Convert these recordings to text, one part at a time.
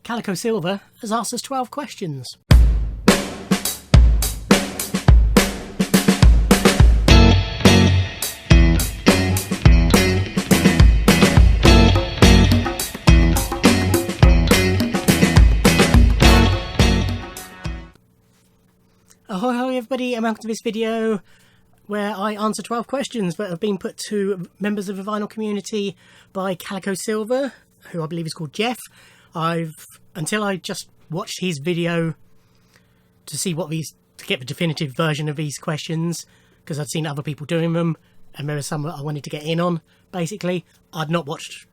Calico Silver has asked us 12 questions. Ahoy everybody, and welcome to this video where I answer 12 questions that have been put to members of the vinyl community by Calico Silver, who I believe is called Jeff. Until I just watched his video to get the definitive version of these questions, because I'd seen other people doing them and there were some that I wanted to get in on. Basically, I'd not watched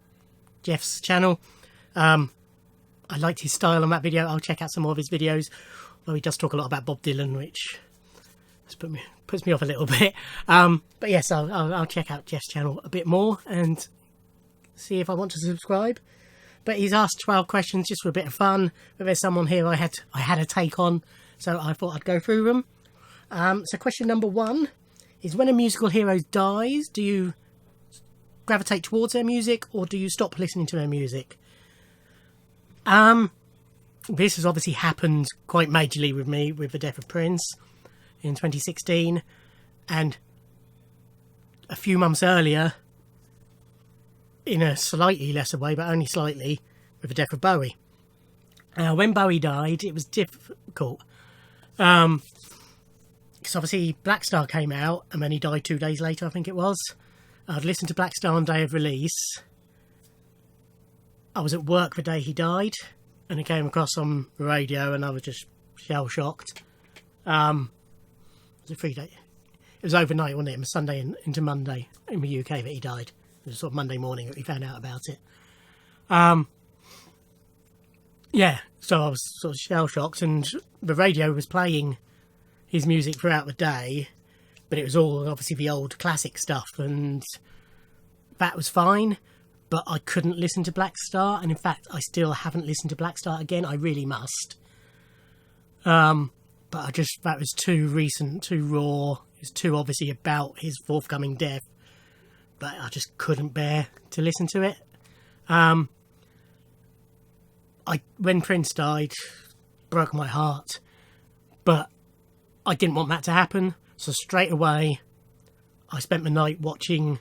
Jeff's channel. I liked his style on that video. I'll check out some more of his videos, although he does talk a lot about Bob Dylan, which puts me off a little bit. But yes, I'll check out Jeff's channel a bit more and see if I want to subscribe. But he's asked 12 questions just for a bit of fun. But there's someone here I had a take on, so I thought I'd go through them. So question number 1 is, when a musical hero dies, do you gravitate towards their music or do you stop listening to their music? This has obviously happened quite majorly with me with the death of Prince in 2016, and a few months earlier, in a slightly lesser way, but only slightly, with the death of Bowie. When Bowie died, it was difficult. Because obviously Black Star came out, and then he died 2 days later, I think it was. I'd listened to Black Star on day of release. I was at work the day he died, and it came across on the radio, and I was just shell-shocked. It was a 3 day. It was overnight, wasn't it? It was Sunday into Monday in the UK that he died. It was sort of Monday morning that we found out about it. Yeah, so I was sort of shell-shocked, and the radio was playing his music throughout the day, but it was all obviously the old classic stuff, and that was fine, but I couldn't listen to Black Star, and in fact I still haven't listened to Black Star again. I really must. But that was too recent, too raw. It's too obviously about his forthcoming death, but I just couldn't bear to listen to it. When Prince died, broke my heart, but I didn't want that to happen, so straight away I spent the night watching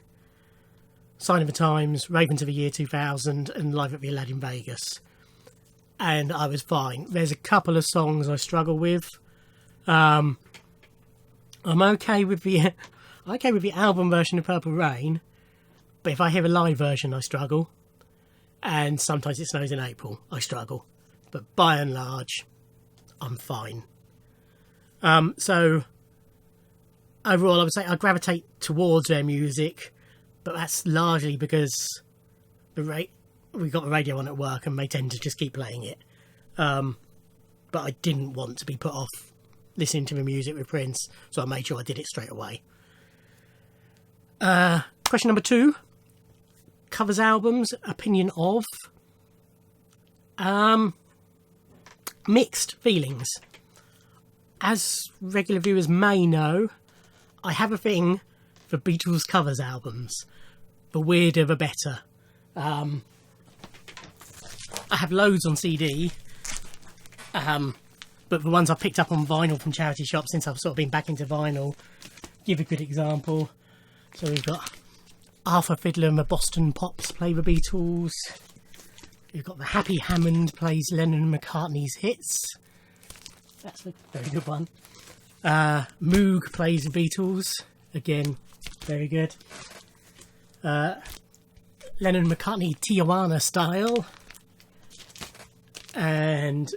Sign of the Times, Ravens of the Year 2000 and Live at the Aladdin Vegas, and I was fine. There's a couple of songs I struggle with. I'm okay with the album version of Purple Rain, but if I hear a live version I struggle, and sometimes It Snows in April I struggle, but by and large I'm fine. So overall I would say I gravitate towards their music, but that's largely because we got the radio on at work and they tend to just keep playing it. But I didn't want to be put off listening to the music with Prince, so I made sure I did it straight away. Question number 2. Covers albums, opinion of. Mixed feelings. As regular viewers may know, I have a thing for Beatles covers albums. The weirder the better. I have loads on CD, but the ones I've picked up on vinyl from charity shops since I've sort of been back into vinyl give a good example. So we've got Arthur Fiddler and the Boston Pops play the Beatles. We've got the Happy Hammond plays Lennon and McCartney's hits. That's a very good one. Moog plays the Beatles. Again, very good. Lennon and McCartney Tijuana style. And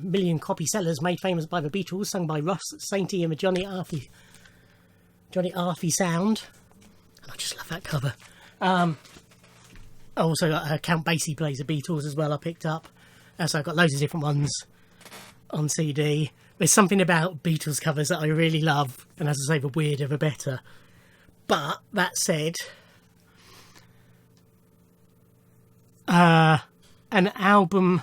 Million Copy Sellers Made Famous by the Beatles, sung by Russ Sainty and the Johnny Arthey sound. I just love that cover. I also got Count Basie plays the Beatles as well, I picked up. So I've got loads of different ones on CD. There's something about Beatles covers that I really love, and as I say, the weirder the better. But that said, an album,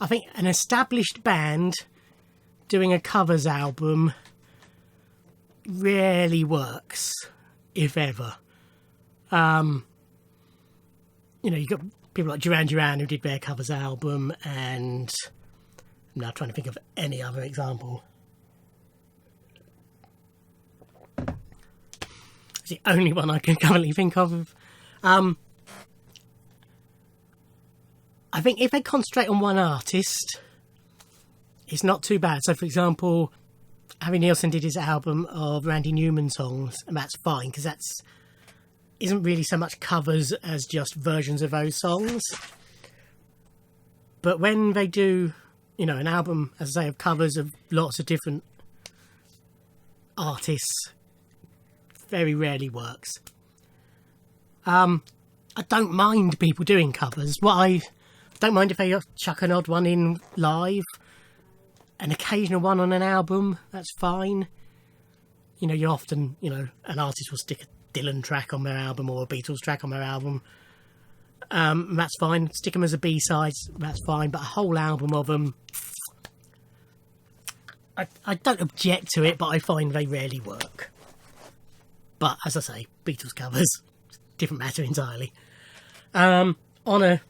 I think an established band doing a covers album rarely works, if ever. You know, you've got people like Duran Duran, who did their covers album, and I'm now trying to think of any other example. It's the only one I can currently think of. I think if they concentrate on one artist, it's not too bad. So, for example, Harry Nilsson did his album of Randy Newman songs, and that's fine, because that's isn't really so much covers as just versions of those songs. But when they do, you know, an album, as I say, of covers of lots of different artists, very rarely works. I don't mind people doing covers. What I don't mind if they chuck an odd one in live, an occasional one on an album, that's fine. You know, you often, you know, an artist will stick a Dylan track on their album or a Beatles track on their album. That's fine. Stick them as a B-side, that's fine. But a whole album of them, I don't object to it, but I find they rarely work. But as I say, Beatles covers, different matter entirely. On a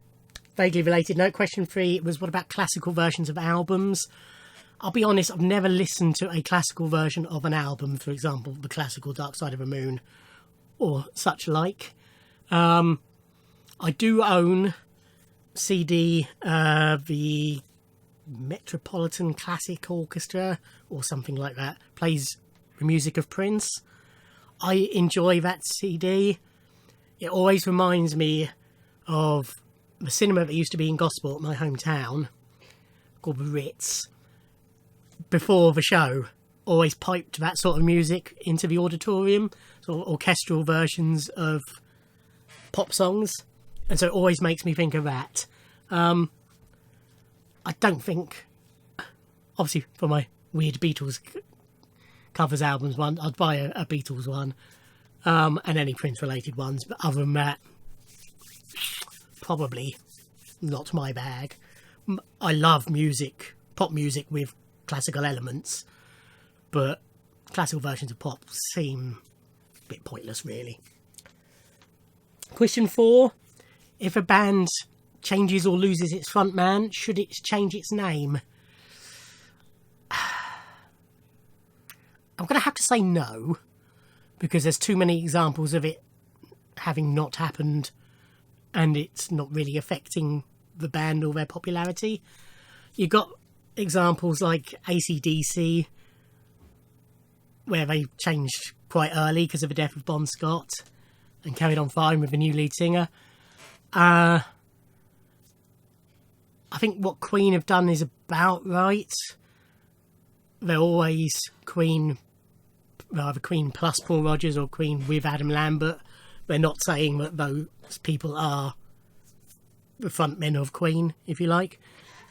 vaguely related note, question 3 was, what about classical versions of albums? I'll be honest, I've never listened to a classical version of an album, for example, the classical Dark Side of the Moon or such like. I do own CD, the Metropolitan Classic Orchestra or something like that, plays the music of Prince. I enjoy that CD. It always reminds me of the cinema that used to be in Gosport, my hometown, called the Ritz. Before the show, always piped that sort of music into the auditorium, sort of orchestral versions of pop songs, and so it always makes me think of that. I don't think, obviously for my weird Beatles covers albums one, I'd buy a Beatles one, and any Prince related ones, but other than that, probably not my bag. I love music, pop music with classical elements, but classical versions of pop seem a bit pointless, really. Question 4. If a band changes or loses its frontman, should it change its name? I'm going to have to say no, because there's too many examples of it having not happened and it's not really affecting the band or their popularity. You got examples like AC/DC, where they changed quite early because of the death of Bon Scott and carried on fine with the new lead singer. I think what Queen have done is about right. They're always Queen, either Queen plus Paul Rodgers or Queen with Adam Lambert. They're not saying that those people are the frontmen of Queen, if you like,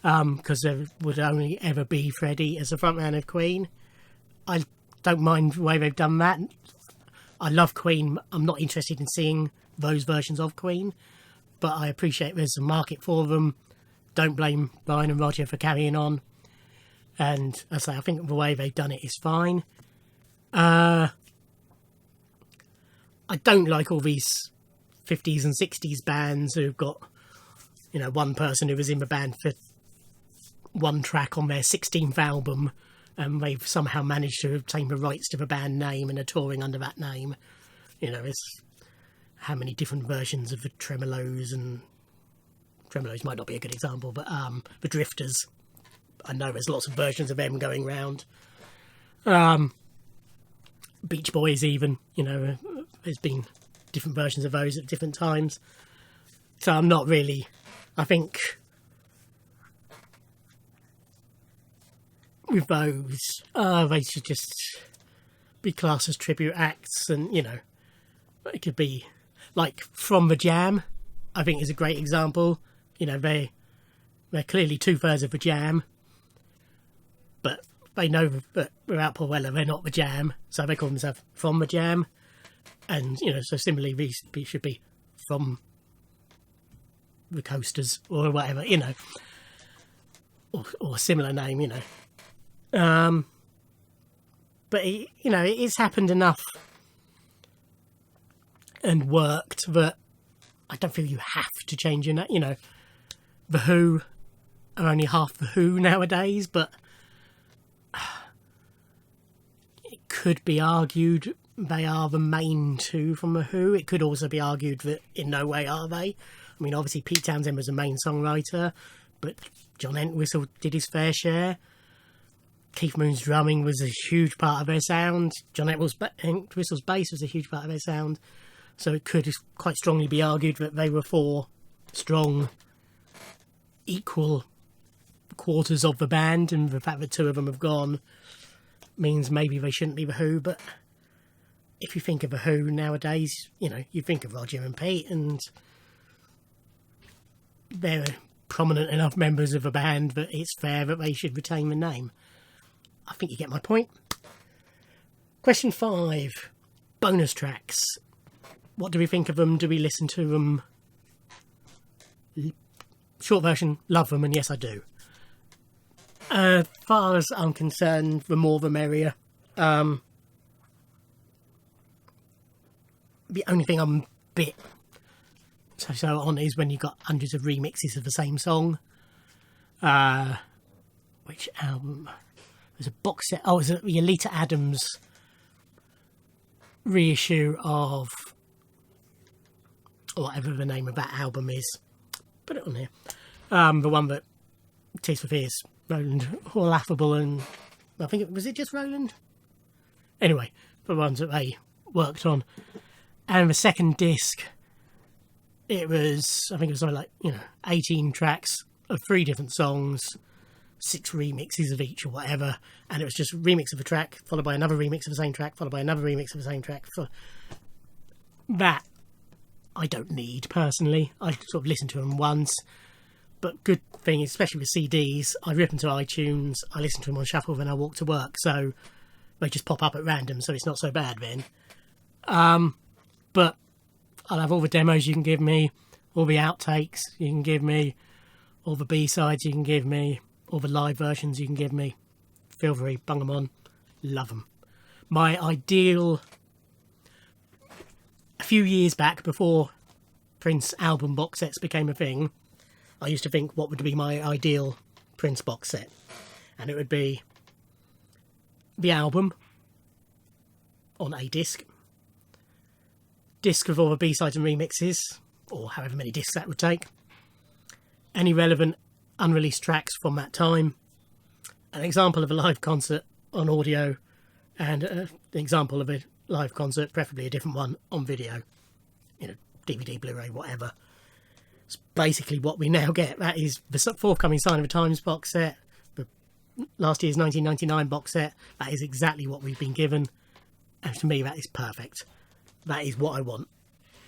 because there would only ever be Freddie as the frontman of Queen. I don't mind the way they've done that. I love Queen. I'm not interested in seeing those versions of Queen, but I appreciate there's a market for them. Don't blame Brian and Roger for carrying on. And as I say, I think the way they've done it is fine. I don't like all these 50s and 60s bands who've got, you know, one person who was in the band for one track on their 16th album, and they've somehow managed to obtain the rights to the band name and are touring under that name. You know, it's how many different versions of the Tremolos, and Tremolos might not be a good example, but the Drifters. I know there's lots of versions of them going round. Beach Boys even, you know, there's been different versions of those at different times. So I'm not really, I think with those, they should just be classed as tribute acts, and, you know, it could be like From the Jam, I think is a great example. You know, they're clearly 2/3 of the Jam, but they know that without Paul Weller, they're not the Jam, so they call themselves From the Jam. And, you know, so similarly, we should be From the Coasters or whatever, you know, or a similar name, you know. But, you know, it's happened enough and worked that I don't feel you have to change your name. You know, The Who are only half The Who nowadays, but it could be argued they are the main two from The Who. It could also be argued that in no way are they. I mean, obviously Pete Townsend was the main songwriter, but John Entwistle did his fair share. Keith Moon's drumming was a huge part of their sound. John Entwistle's bass was a huge part of their sound. So it could quite strongly be argued that they were four strong, equal quarters of the band, and the fact that two of them have gone means maybe they shouldn't be The Who. But if you think of The Who nowadays, you know, you think of Roger and Pete, and they're prominent enough members of a band that it's fair that they should retain the name. I think you get my point. Question 5. Bonus tracks. What do we think of them? Do we listen to them? Short version, love them, and yes, I do. As far as I'm concerned, the more the merrier. The only thing I'm a bit so on is when you've got hundreds of remixes of the same song. Which album? There's a box set. Oh, it's the Alita Adams reissue of whatever the name of that album is. Put it on here. The one that Tears for Fears, Roland, all affable, and I think was it just Roland? Anyway, the ones that they worked on. And the second disc, I think it was something like, 18 tracks of 3 different songs, 6 remixes of each or whatever, and it was just remix of a track, followed by another remix of the same track, followed by another remix of the same track. For that, I don't need, personally. I sort of listen to them once, but good thing, especially with CDs, I rip them to iTunes, I listen to them on shuffle when I walk to work, so they just pop up at random, so it's not so bad then. But I'll have all the demos you can give me, all the outtakes you can give me, all the B-sides you can give me, all the live versions you can give me. Feel free, bung them on. Love them. My ideal... A few years back, before Prince album box sets became a thing, I used to think what would be my ideal Prince box set. And it would be the album on a disc of all the B-sides and remixes, or however many discs that would take, any relevant unreleased tracks from that time, an example of a live concert on audio, and an example of a live concert, preferably a different one, on video, DVD, Blu-ray, whatever. It's basically what we now get. That is the forthcoming Sign of the Times box set, the last year's 1999 box set. That is exactly what we've been given, and to me that is perfect. That is what I want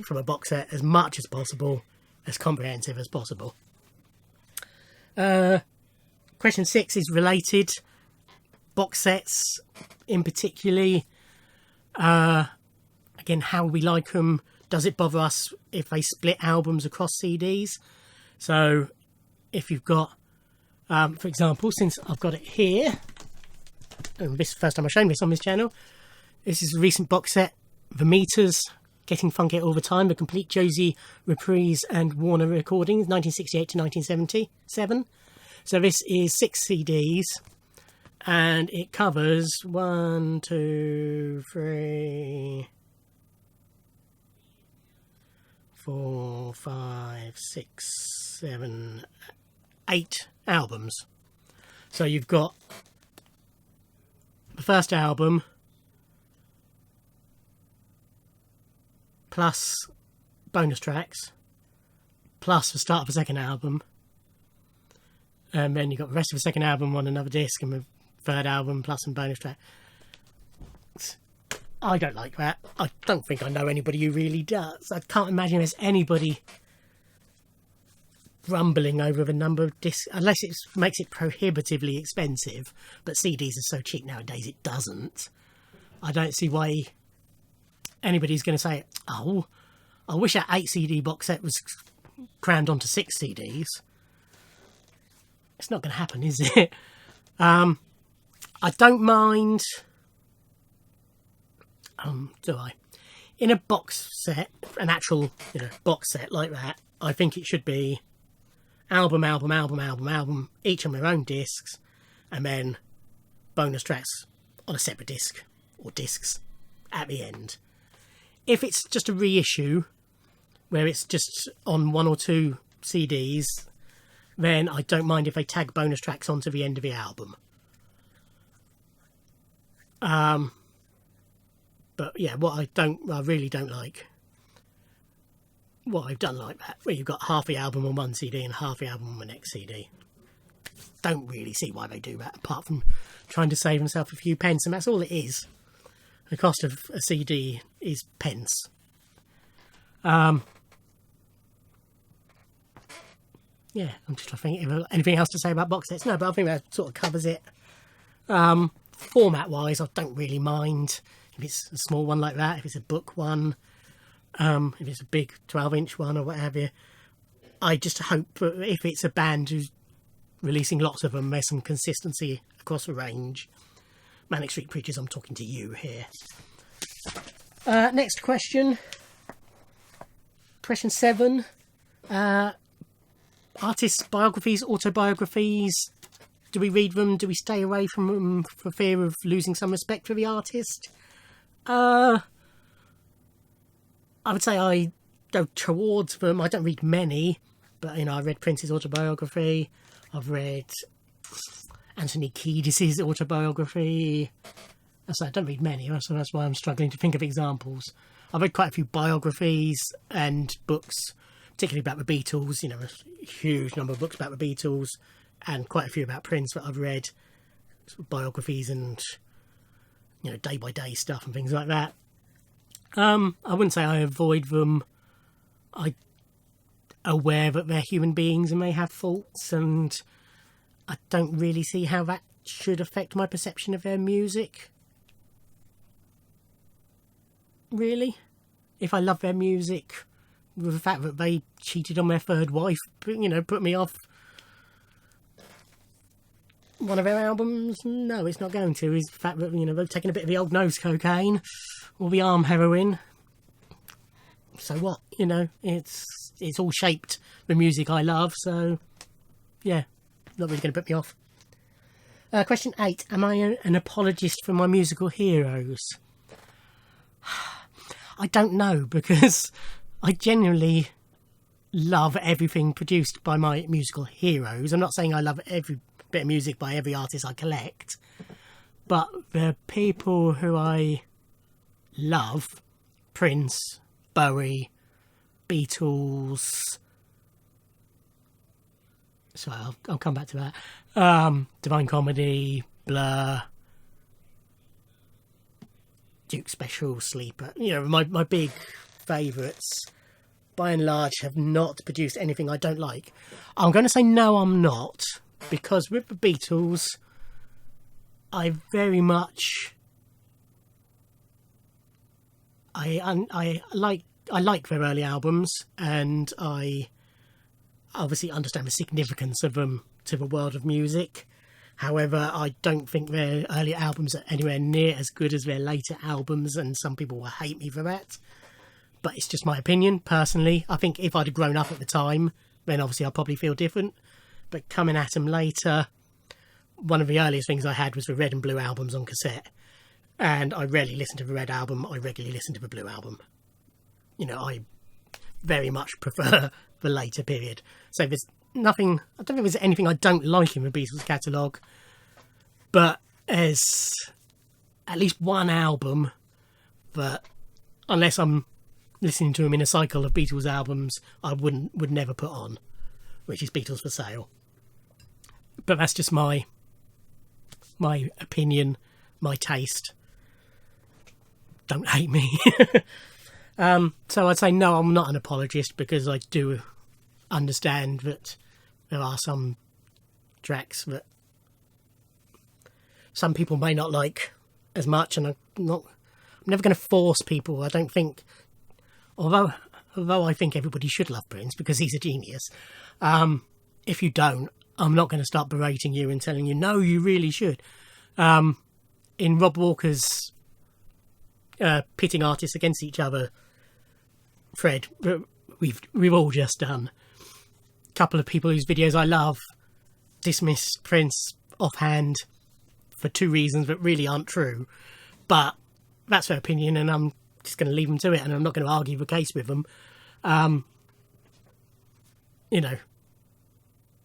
from a box set, as much as possible, as comprehensive as possible. Question 6 is related. Box sets, in particular. Again, how we like them. Does it bother us if they split albums across CDs? So, if you've got, for example, since I've got it here, and this is the first time I've shown this on this channel, this is a recent box set, The Meters, Getting Funky All the Time, the complete Josie Reprise and Warner recordings, 1968 to 1977. So this is 6 CDs, and it covers 1, 2, 3, 4, 5, 6, 7, 8 albums. So you've got the first album, plus bonus tracks, plus the start of the second album, and then you've got the rest of the second album on another disc, and the third album plus some bonus track. I don't like that. I don't think I know anybody who really does. I can't imagine there's anybody grumbling over the number of discs, unless it makes it prohibitively expensive, but CDs are so cheap nowadays it doesn't. I don't see why anybody's going to say, oh, I wish that 8 CD box set was crammed onto 6 CDs. It's not going to happen, is it? I don't mind... do I? in a box set, an actual box set like that, I think it should be album, each on their own discs, and then bonus tracks on a separate disc or discs at the end. If it's just a reissue where it's just on 1 or 2 CDs, then I don't mind if they tag bonus tracks onto the end of the album. But yeah, what I really don't like, what I've done like that, where you've got half the album on one CD and half the album on the next CD. Don't really see why they do that, apart from trying to save themselves a few pence, and that's all it is. The cost of a CD is pence. Yeah, I'm just trying to think, anything else to say about box sets? No, but I think that sort of covers it. Format-wise, I don't really mind if it's a small one like that, if it's a book one, if it's a big 12-inch one or what have you. I just hope that if it's a band who's releasing lots of them, there's some consistency across the range. Manic Street Preachers, I'm talking to you here. Next question. Question 7. Artists' biographies, autobiographies. Do we read them? Do we stay away from them for fear of losing some respect for the artist? I would say I go towards them. I don't read many, but I read Prince's autobiography. I've read Anthony Kiedis' autobiography. So I don't read many, so that's why I'm struggling to think of examples. I've read quite a few biographies and books, particularly about the Beatles. A huge number of books about the Beatles, and quite a few about Prince that I've read, sort of biographies and day by day stuff and things like that. I wouldn't say I avoid them. I'm aware that they're human beings and they have faults, and I don't really see how that should affect my perception of their music. Really? If I love their music, with the fact that they cheated on their third wife, put me off one of their albums? No, it's not going to. Is the fact that they've taken a bit of the old nose cocaine or the arm heroin. So what? It's all shaped the music I love. So yeah, not really going to put me off. Question 8: am I an apologist for my musical heroes? I don't know, because I genuinely love everything produced by my musical heroes. I'm not saying I love every bit of music by every artist I collect, but the people who I love, Prince, Bowie, Beatles, sorry, I'll come back to that, Divine Comedy, Blur, Duke Special, Sleeper, my big favourites, by and large, have not produced anything I don't like. I'm going to say no, I'm not, because with the Beatles, I very much I like their early albums, and I obviously understand the significance of them to the world of music. However, I don't think their early albums are anywhere near as good as their later albums, and some people will hate me for that. But it's just my opinion, personally. I think if I'd have grown up at the time, then obviously I'd probably feel different. But coming at them later, one of the earliest things I had was the Red and Blue albums on cassette. And I rarely listened to the Red album, I regularly listened to the Blue album. I very much prefer the later period. So there's nothing, I don't think there's anything I don't like in the Beatles catalogue, but there's at least one album that, unless I'm listening to them in a cycle of Beatles albums, I would never put on, which is Beatles for Sale. But that's just my opinion, my taste. Don't hate me. So I'd say no, I'm not an apologist, because I do understand that there are some tracks that some people may not like as much, and I'm never going to force people. I don't think, although I think everybody should love Prince because he's a genius, if you don't, I'm not going to start berating you and telling you, no, you really should. In Rob Walker's pitting artists against each other thread we've all just done. A couple of people whose videos I love dismiss Prince offhand for 2 reasons that really aren't true, but that's their opinion, and I'm just going to leave them to it, and I'm not going to argue the case with them.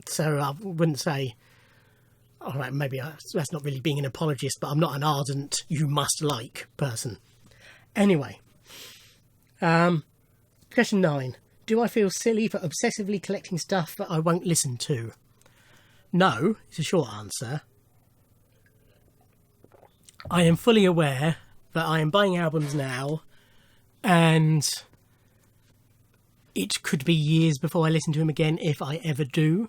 So I wouldn't say, all right, maybe that's not really being an apologist, but I'm not an ardent you must like person. Anyway, question 9. Do I feel silly for obsessively collecting stuff that I won't listen to? No, it's a short answer. I am fully aware that I am buying albums now, and it could be years before I listen to them again if I ever do,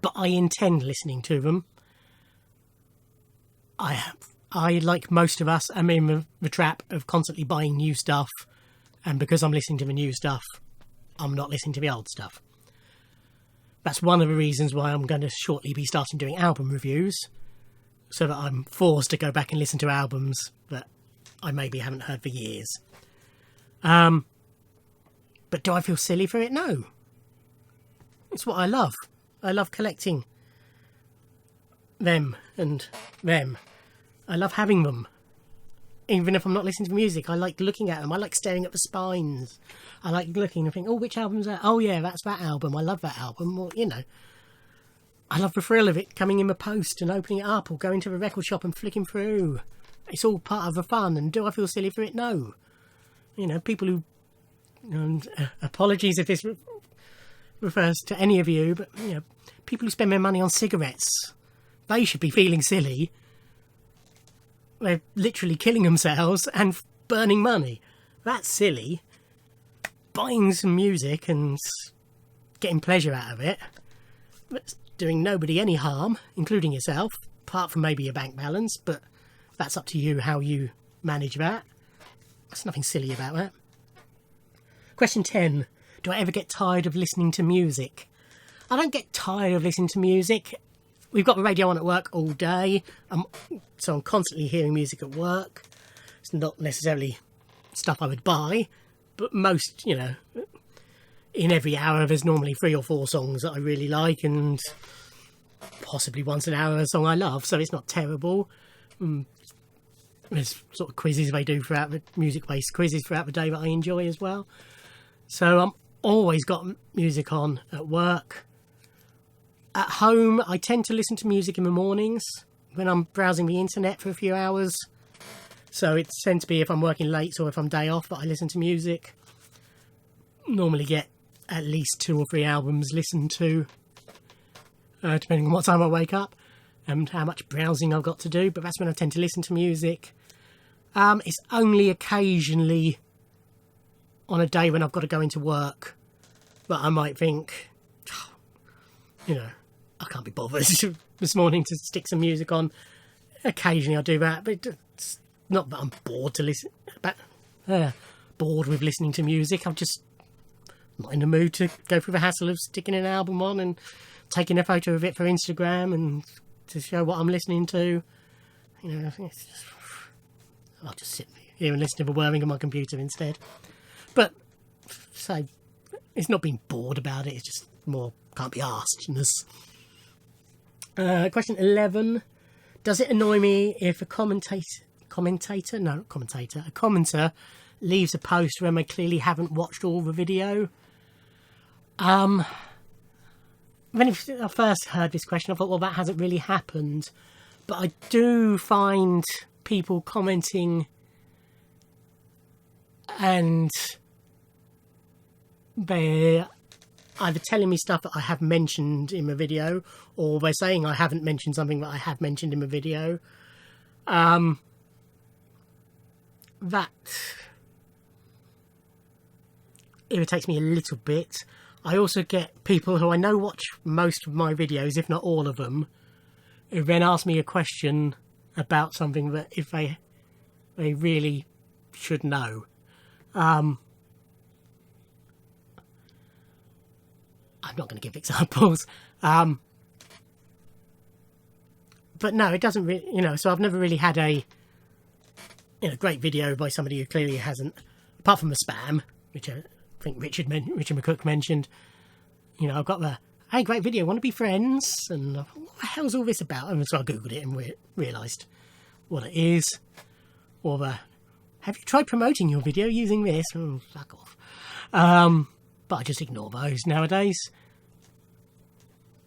but I intend listening to them. I, like most of us, am in the trap of constantly buying new stuff, and because I'm listening to the new stuff, I'm not listening to the old stuff. That's one of the reasons why I'm going to shortly be starting doing album reviews, so that I'm forced to go back and listen to albums that I maybe haven't heard for years. But do I feel silly for it? No. It's what I love. I love collecting them and them. I love having them. Even if I'm not listening to music, I like looking at them. I like staring at the spines. I like looking and thinking, oh, which album's that? Oh, yeah, that's that album. I love that album. Well, I love the thrill of it coming in the post and opening it up or going to the record shop and flicking through. It's all part of the fun. And do I feel silly for it? No. People who... apologies if this refers to any of you, but, people who spend their money on cigarettes, they should be feeling silly. They're literally killing themselves and burning money. That's silly. Buying some music and getting pleasure out of it, that's doing nobody any harm, including yourself, apart from maybe your bank balance, but that's up to you how you manage that. There's nothing silly about that. Question 10. Do I ever get tired of listening to music? I don't get tired of listening to music. We've got the radio on at work all day, so I'm constantly hearing music at work. It's not necessarily stuff I would buy, but most, in every hour there's normally 3 or 4 songs that I really like, and possibly once an hour a song I love, so it's not terrible. There's sort of quizzes they do throughout the music-based quizzes throughout the day that I enjoy as well. So I'm always got music on at work. At home, I tend to listen to music in the mornings when I'm browsing the internet for a few hours. So it tends to be if I'm working late or if I'm day off that I listen to music. Normally get at least 2 or 3 albums listened to, depending on what time I wake up and how much browsing I've got to do. But that's when I tend to listen to music. It's only occasionally on a day when I've got to go into work that I might think, I can't be bothered this morning to stick some music on. Occasionally I do that, but it's not that I'm bored bored with listening to music. I'm just not in the mood to go through the hassle of sticking an album on and taking a photo of it for Instagram and to show what I'm listening to. I'll just sit here and listen to the whirring on my computer instead. But so it's not being bored about it, it's just more can't be arskedness. Question 11. Does it annoy me if a commentator leaves a post when they clearly haven't watched all the video? When I first heard this question, I thought, well, that hasn't really happened. But I do find people commenting and they're either telling me stuff that I have mentioned in the video, or they're saying I haven't mentioned something that I have mentioned in the video. That irritates me a little bit. I also get people who I know watch most of my videos, if not all of them, who then ask me a question about something that if they really should know. I'm not going to give examples. But no, it doesn't really, so I've never really had a great video by somebody who clearly hasn't, apart from the spam, which I think Richard McCook mentioned. I've got the, hey, great video, want to be friends? And I thought, what the hell's all this about? And so I googled it and realised what it is. Or the, have you tried promoting your video using this? Oh, fuck off. But I just ignore those nowadays.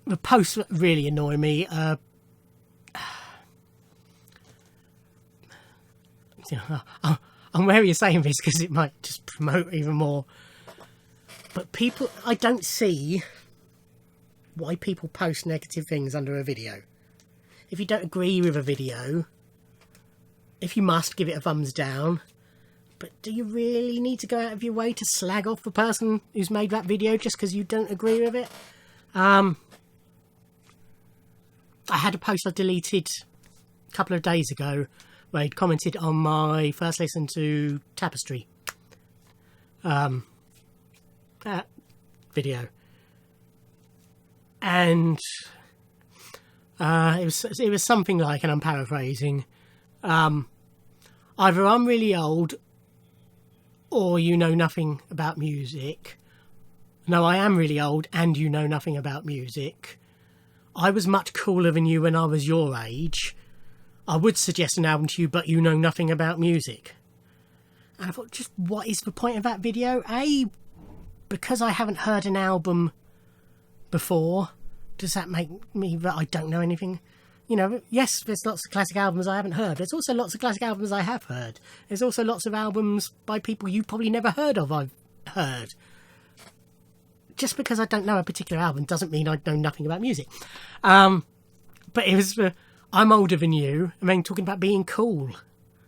The posts that really annoy me, I'm wary of saying this because it might just promote even more. But people, I don't see why people post negative things under a video. If you don't agree with a video, if you must, give it a thumbs down. But do you really need to go out of your way to slag off the person who's made that video just because you don't agree with it? I had a post I deleted a couple of days ago where he'd commented on my first listen to Tapestry that video, and it was something like, and I'm paraphrasing, either I'm really old or you know nothing about music. No, I am really old and you know nothing about music. I was much cooler than you when I was your age. I would suggest an album to you, but you know nothing about music. And I thought, just what is the point of that video? A, because I haven't heard an album before, does that make me that I don't know anything? Yes, there's lots of classic albums I haven't heard. There's also lots of classic albums I have heard. There's also lots of albums by people you probably never heard of I've heard. Just because I don't know a particular album doesn't mean I know nothing about music. But it was, I'm older than you, and then talking about being cool.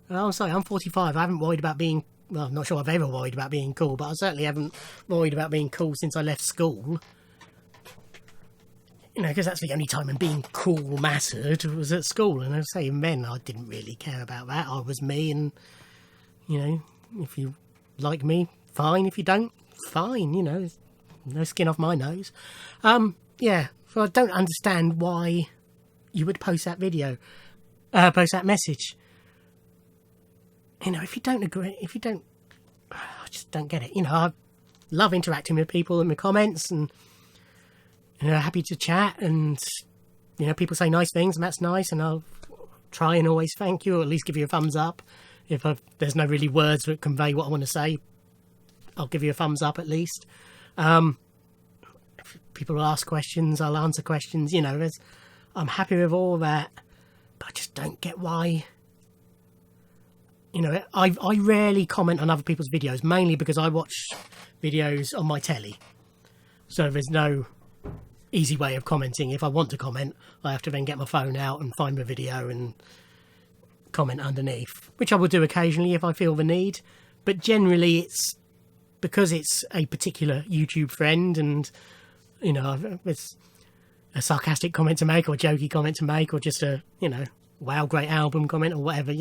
I'm sorry, I'm 45. I haven't worried about being, well, I'm not sure I've ever worried about being cool, but I certainly haven't worried about being cool since I left school. Because that's the only time when being cool mattered was at school. And I say, even then, I didn't really care about that. I was me, and, if you like me, fine. If you don't, fine, no skin off my nose. Yeah, so I don't understand why you would post that video, post that message. If you don't agree, I just don't get it. I love interacting with people in the comments, and happy to chat, and people say nice things, and that's nice, and I'll try and always thank you, or at least give you a thumbs up. If there's no really words that convey what I want to say, I'll give you a thumbs up at least. If people will ask questions, I'll answer questions. I'm happy with all that, but I just don't get why. I rarely comment on other people's videos, mainly because I watch videos on my telly, so there's no easy way of commenting. If I want to comment, I have to then get my phone out and find the video and comment underneath, which I will do occasionally if I feel the need. But generally, it's because it's a particular YouTube friend, and it's a sarcastic comment to make, or a jokey comment to make, or just a wow, great album comment, or whatever,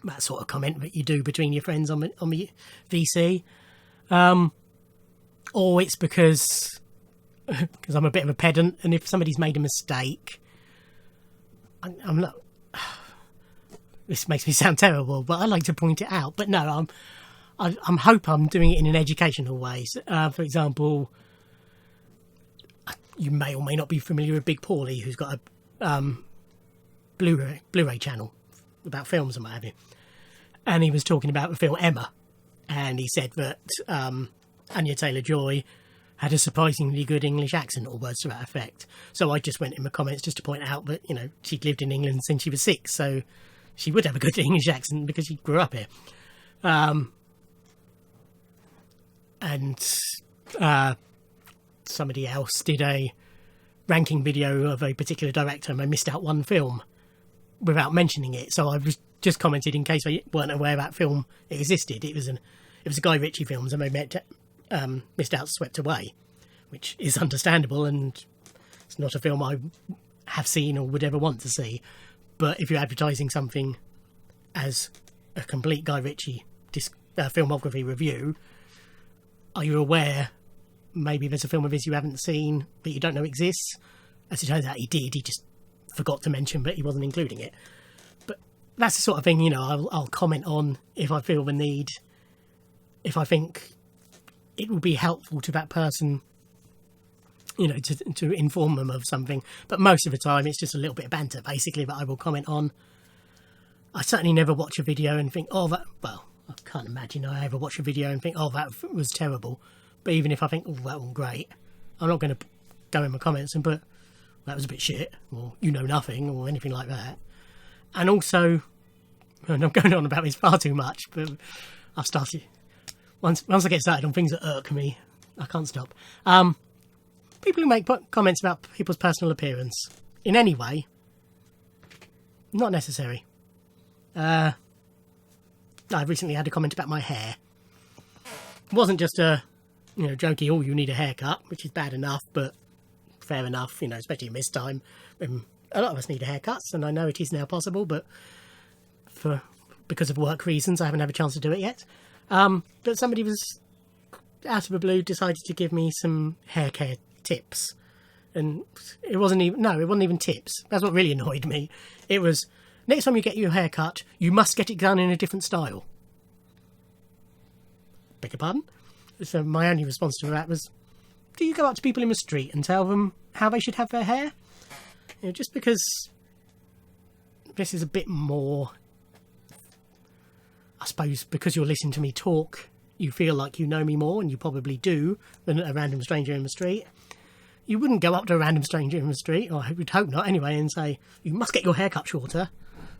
that sort of comment that you do between your friends on the VC. Or it's because I'm a bit of a pedant, and if somebody's made a mistake, I'm not. This makes me sound terrible, but I like to point it out. But no, I hope I'm doing it in an educational way. For example, you may or may not be familiar with Big Paulie, who's got a Blu-ray channel about films and what have you. And he was talking about the film Emma, and he said that Anya Taylor-Joy had a surprisingly good English accent, or words to that effect. So I just went in the comments just to point out that, she'd lived in England since she was 6, so she would have a good English accent because she grew up here. And somebody else did a ranking video of a particular director, and I missed out one film without mentioning it. So I was just commented in case I weren't aware that film existed. It was a Guy Ritchie film, and I missed out Swept Away, which is understandable, and it's not a film I have seen or would ever want to see. But if you're advertising something as a complete Guy Ritchie filmography review, are you aware maybe there's a film of his you haven't seen that you don't know exists? As it turns out, he did. He just forgot to mention that he wasn't including it. But that's the sort of thing, you know, I'll comment on if I feel the need, if I think it will be helpful to that person, you know, to inform them of something. But most of the time it's just a little bit of banter, basically, that I will comment on. I certainly never watch a video and think, oh, that, well, I can't imagine I ever watch a video and think, oh, that was terrible. But even if I think, oh, that was great, I'm not going to go in my comments and put, that was a bit shit, or you know nothing, or anything like that. And also, and I'm going on about this far too much, but I've started, once I get started on things that irk me, I can't stop. People who make comments about people's personal appearance in any way, not necessary. I recently had a comment about my hair. It wasn't just a, you know, jokey, oh, you need a haircut, which is bad enough, but fair enough, you know, especially in this time when a lot of us need haircuts, and I know it is now possible, but because of work reasons I haven't had a chance to do it yet. But somebody was out of the blue decided to give me some hair care tips, and it wasn't even tips. That's what really annoyed me. It was, next time you get your hair cut, you must get it done in a different style. Beg your pardon? So my only response to that was, do you go up to people in the street and tell them how they should have their hair? You know, just because this is a bit more, I suppose, because you're listening to me talk, you feel like you know me more, and you probably do, than a random stranger in the street. You wouldn't go up to a random stranger in the street, or I would hope not anyway, and say, you must get your hair cut shorter.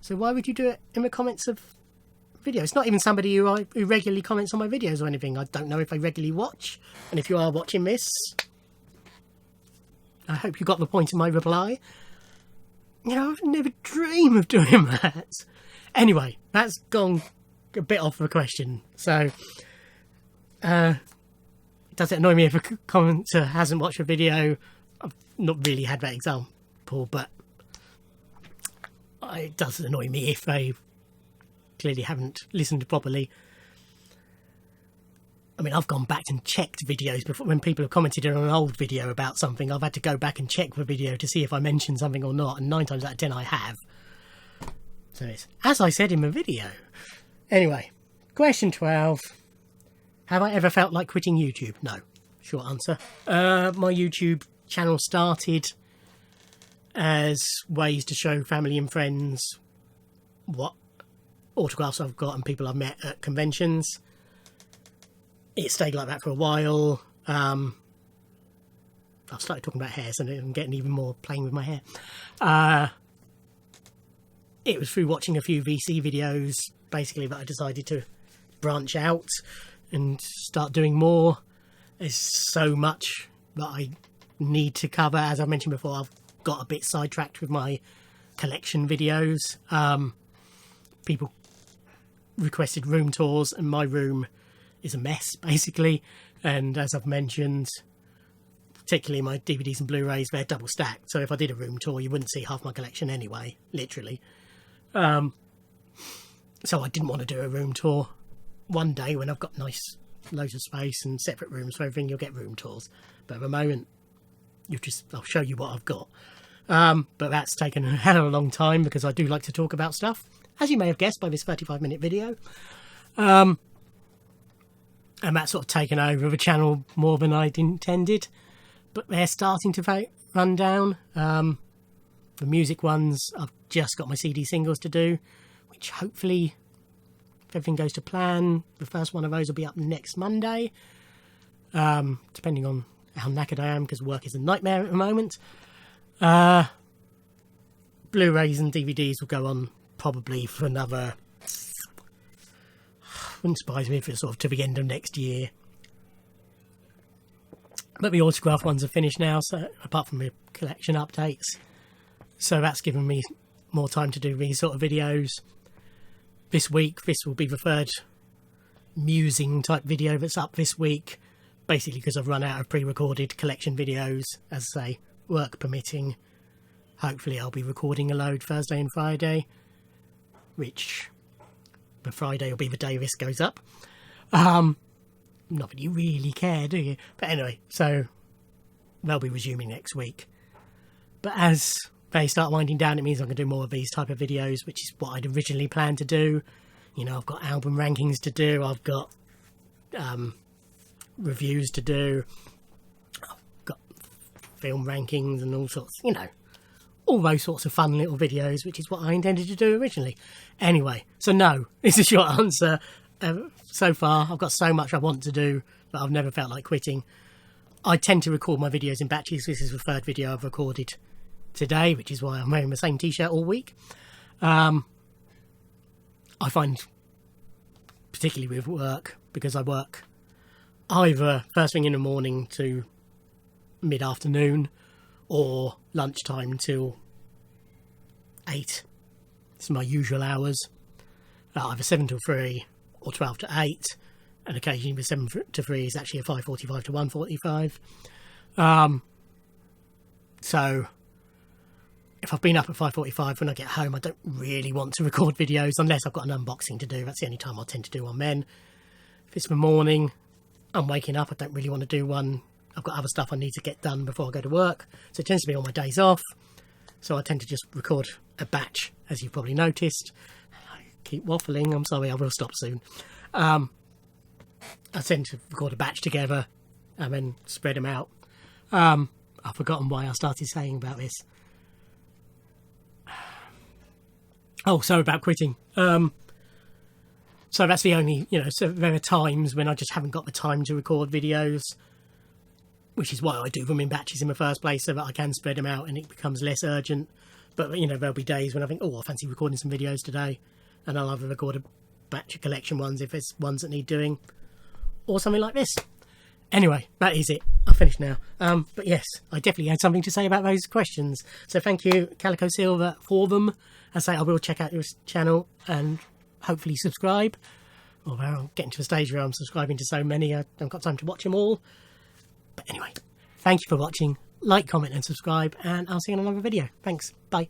So why would you do it in the comments of videos? It's not even somebody who regularly comments on my videos or anything. I don't know if they regularly watch, and if you are watching this, I hope you got the point of my reply. You know, I would never dream of doing that. Anyway, that's gone a bit off the question. So, does it annoy me if a commenter hasn't watched a video? I've not really had that example, but it does annoy me if they clearly haven't listened properly. I mean, I've gone back and checked videos before. When people have commented on an old video about something, I've had to go back and check the video to see if I mentioned something or not, and 9 times out of 10 I have. So it's as I said in the video. Anyway, question 12. Have I ever felt like quitting YouTube? No. Short answer. My YouTube channel started as ways to show family and friends what autographs I've got and people I've met at conventions. It stayed like that for a while. I've started talking about hair, so I'm getting even more playing with my hair. It was through watching a few VC videos, basically, that I decided to branch out and start doing more. There's so much that I need to cover. As I mentioned before, I've got a bit sidetracked with my collection videos. People requested room tours, and my room is a mess, basically. And as I've mentioned, particularly my DVDs and Blu-rays, they're double stacked. So if I did a room tour, you wouldn't see half my collection anyway, literally. So I didn't want to do a room tour. One day when I've got nice loads of space and separate rooms for everything, you'll get room tours. But at the moment, I'll show you what I've got. But that's taken a hell of a long time because I do like to talk about stuff, as you may have guessed by this 35-minute video. And that's sort of taken over the channel more than I'd intended. But they're starting to run down. The music ones, I've just got my CD singles to do, which hopefully, if everything goes to plan, the first one of those will be up next Monday. Depending on how knackered I am, because work is a nightmare at the moment. Blu-rays and DVDs will go on probably for another, wouldn't surprise me if it's sort of to the end of next year. But the autograph ones are finished now, so apart from the collection updates. So that's given me more time to do these sort of videos. This week, this will be the third musing type video that's up this week. Basically because I've run out of pre-recorded collection videos, as I say, work permitting. Hopefully I'll be recording a load Thursday and Friday, which the Friday will be the day this goes up. Not that you really care, do you? But anyway, so they'll be resuming next week. But as they start winding down, it means I can do more of these type of videos, which is what I'd originally planned to do. You know, I've got album rankings to do, I've got reviews to do, I've got film rankings and all sorts, you know, all those sorts of fun little videos, which is what I intended to do originally. Anyway, so no, is the short answer. So far, I've got so much I want to do, but I've never felt like quitting. I tend to record my videos in batches. This is the third video I've recorded today, which is why I'm wearing the same t-shirt all week. I find, particularly with work, because I work either first thing in the morning to mid-afternoon or lunchtime till 8. It's my usual hours. Either 7 till 3 or 12 to 8. And occasionally with 7 to 3 is actually a 5:45 to 1:45. So if I've been up at 5:45, when I get home, I don't really want to record videos unless I've got an unboxing to do. That's the only time I tend to do one then. If it's the morning, I'm waking up, I don't really want to do one. I've got other stuff I need to get done before I go to work. So it tends to be on my days off. So I tend to just record a batch, as you've probably noticed. I keep waffling, I'm sorry, I will stop soon. I tend to record a batch together and then spread them out. I've forgotten why I started saying about this. Oh, so about quitting. So that's the only, you know, so there are times when I just haven't got the time to record videos, which is why I do them in batches in the first place, so that I can spread them out and it becomes less urgent. But, you know, there'll be days when I think, oh, I fancy recording some videos today, and I'll either record a batch of collection ones if there's ones that need doing, or something like this. Anyway, that is it. I've finished now. But yes, I definitely had something to say about those questions. So thank you, Calico Silver, for them. I say I will check out your channel and hopefully subscribe. Although I'm getting to a stage where I'm subscribing to so many, I haven't got time to watch them all. But anyway, thank you for watching. Like, comment and subscribe, and I'll see you in another video. Thanks. Bye.